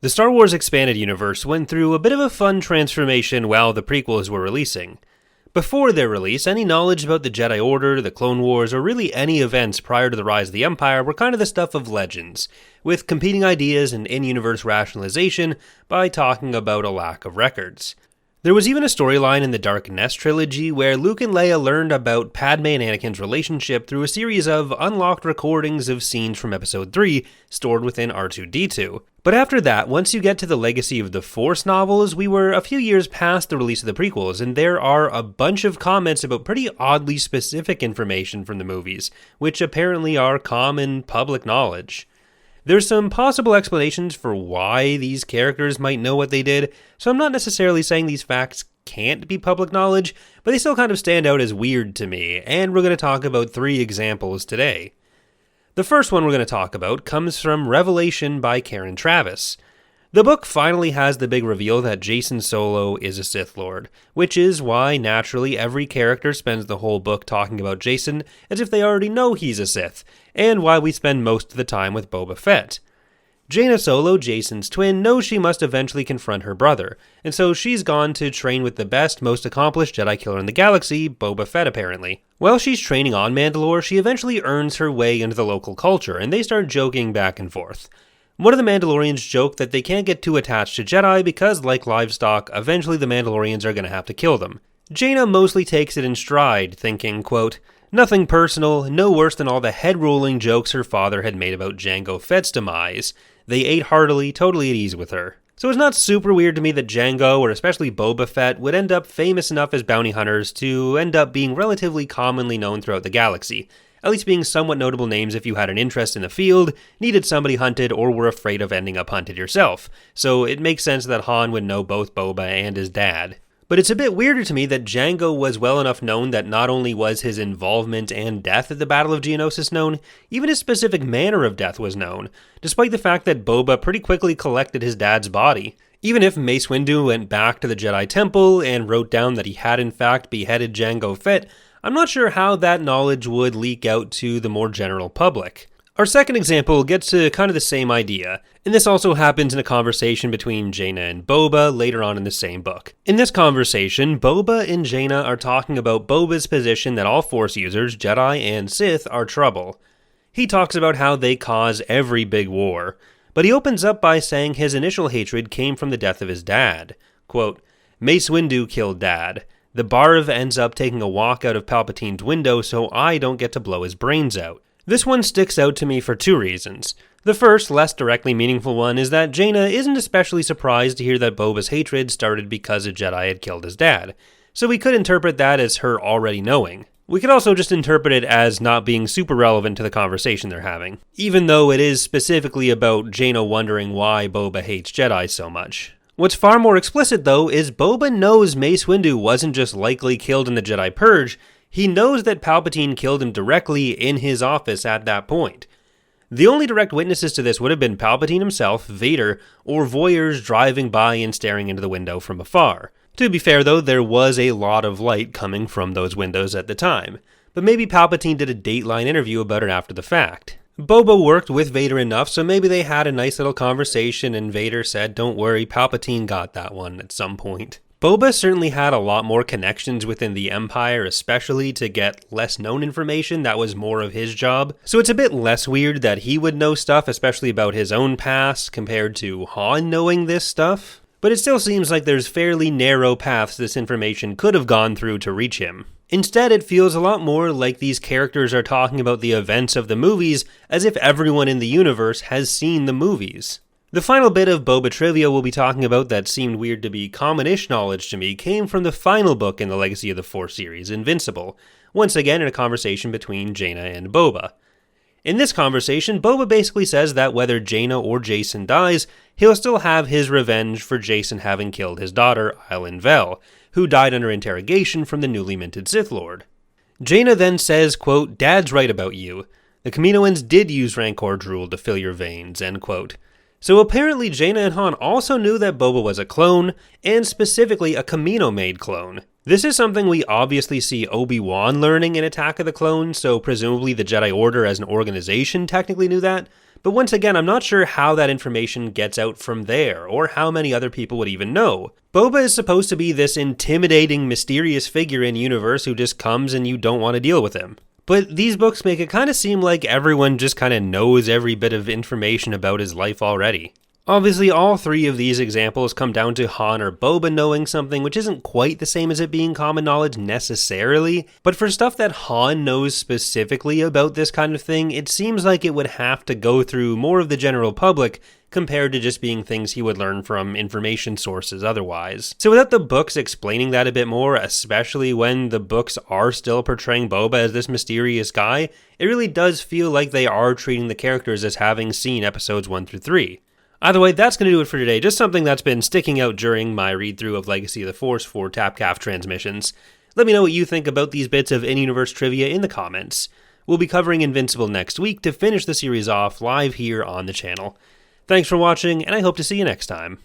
The Star Wars Expanded Universe went through a bit of a fun transformation while the prequels were releasing. Before their release, any knowledge about the Jedi Order, the Clone Wars, or really any events prior to the rise of the Empire were kind of the stuff of legends, with competing ideas and in-universe rationalization by talking about a lack of records. There was even a storyline in the Dark Nest trilogy where Luke and Leia learned about Padme and Anakin's relationship through a series of unlocked recordings of scenes from Episode 3 stored within R2-D2. But after that, once you get to the Legacy of the Force novels, we were a few years past the release of the prequels, and there are a bunch of comments about pretty oddly specific information from the movies, which apparently are common public knowledge. There's some possible explanations for why these characters might know what they did, so I'm not necessarily saying these facts can't be public knowledge, but they still kind of stand out as weird to me, and we're going to talk about 3 examples today. The first one we're going to talk about comes from Revelation by Karen Traviss. The book finally has the big reveal that Jacen Solo is a Sith Lord, which is why, naturally, every character spends the whole book talking about Jacen as if they already know he's a Sith, and why we spend most of the time with Boba Fett. Jaina Solo, Jacen's twin, knows she must eventually confront her brother, and so she's gone to train with the best, most accomplished Jedi killer in the galaxy, Boba Fett apparently. While she's training on Mandalore, she eventually earns her way into the local culture, and they start joking back and forth. One of the Mandalorians joke that they can't get too attached to Jedi because, like livestock, eventually the Mandalorians are going to have to kill them. Jaina mostly takes it in stride, thinking, quote, "Nothing personal, no worse than all the head-rolling jokes her father had made about Jango Fett's demise. They ate heartily, totally at ease with her." So it's not super weird to me that Jango, or especially Boba Fett, would end up famous enough as bounty hunters to end up being relatively commonly known throughout the galaxy, at least being somewhat notable names if you had an interest in the field, needed somebody hunted, or were afraid of ending up hunted yourself. So it makes sense that Han would know both Boba and his dad. But it's a bit weirder to me that Jango was well enough known that not only was his involvement and death at the Battle of Geonosis known, even his specific manner of death was known, despite the fact that Boba pretty quickly collected his dad's body. Even if Mace Windu went back to the Jedi Temple and wrote down that he had in fact beheaded Jango Fett, I'm not sure how that knowledge would leak out to the more general public. Our second example gets to kind of the same idea, and this also happens in a conversation between Jaina and Boba later on in the same book. In this conversation, Boba and Jaina are talking about Boba's position that all Force users, Jedi and Sith, are trouble. He talks about how they cause every big war, but he opens up by saying his initial hatred came from the death of his dad. Quote, "Mace Windu killed Dad. The Barv ends up taking a walk out of Palpatine's window so I don't get to blow his brains out." This one sticks out to me for 2 reasons. The first, less directly meaningful one, is that Jaina isn't especially surprised to hear that Boba's hatred started because a Jedi had killed his dad, so we could interpret that as her already knowing. We could also just interpret it as not being super relevant to the conversation they're having, even though it is specifically about Jaina wondering why Boba hates Jedi so much. What's far more explicit, though, is Boba knows Mace Windu wasn't just likely killed in the Jedi Purge. He knows that Palpatine killed him directly in his office at that point. The only direct witnesses to this would have been Palpatine himself, Vader, or voyeurs driving by and staring into the window from afar. To be fair though, there was a lot of light coming from those windows at the time, but maybe Palpatine did a Dateline interview about it after the fact. Boba worked with Vader enough, so maybe they had a nice little conversation and Vader said, "Don't worry, Palpatine got that one at some point." Boba certainly had a lot more connections within the Empire, especially to get less known information that was more of his job, so it's a bit less weird that he would know stuff, especially about his own past, compared to Han knowing this stuff. But it still seems like there's fairly narrow paths this information could have gone through to reach him. Instead, it feels a lot more like these characters are talking about the events of the movies as if everyone in the universe has seen the movies. The final bit of Boba trivia we'll be talking about that seemed weird to be common-ish knowledge to me came from the final book in the Legacy of the Force series, Invincible, once again in a conversation between Jaina and Boba. In this conversation, Boba basically says that whether Jaina or Jacen dies, he'll still have his revenge for Jacen having killed his daughter, Eileen Vel, who died under interrogation from the newly minted Sith Lord. Jaina then says, quote, "Dad's right about you. The Kaminoans did use Rancor drool to fill your veins," end quote. So apparently Jaina and Han also knew that Boba was a clone, and specifically a Kamino-made clone. This is something we obviously see Obi-Wan learning in Attack of the Clones, so presumably the Jedi Order as an organization technically knew that, But once again, I'm not sure how that information gets out from there, or how many other people would even know. Boba is supposed to be this intimidating, mysterious figure in universe who just comes and you don't want to deal with him. But these books make it kind of seem like everyone just kind of knows every bit of information about his life already. Obviously, all three of these examples come down to Han or Boba knowing something, which isn't quite the same as it being common knowledge necessarily, but for stuff that Han knows specifically about this kind of thing, it seems like it would have to go through more of the general public compared to just being things he would learn from information sources otherwise. So without the books explaining that a bit more, especially when the books are still portraying Boba as this mysterious guy, it really does feel like they are treating the characters as having seen episodes 1 through 3. Either way, that's going to do it for today. Just something that's been sticking out during my read-through of Legacy of the Force for Tapcaf transmissions. Let me know what you think about these bits of in-universe trivia in the comments. We'll be covering Invincible next week to finish the series off live here on the channel. Thanks for watching, and I hope to see you next time.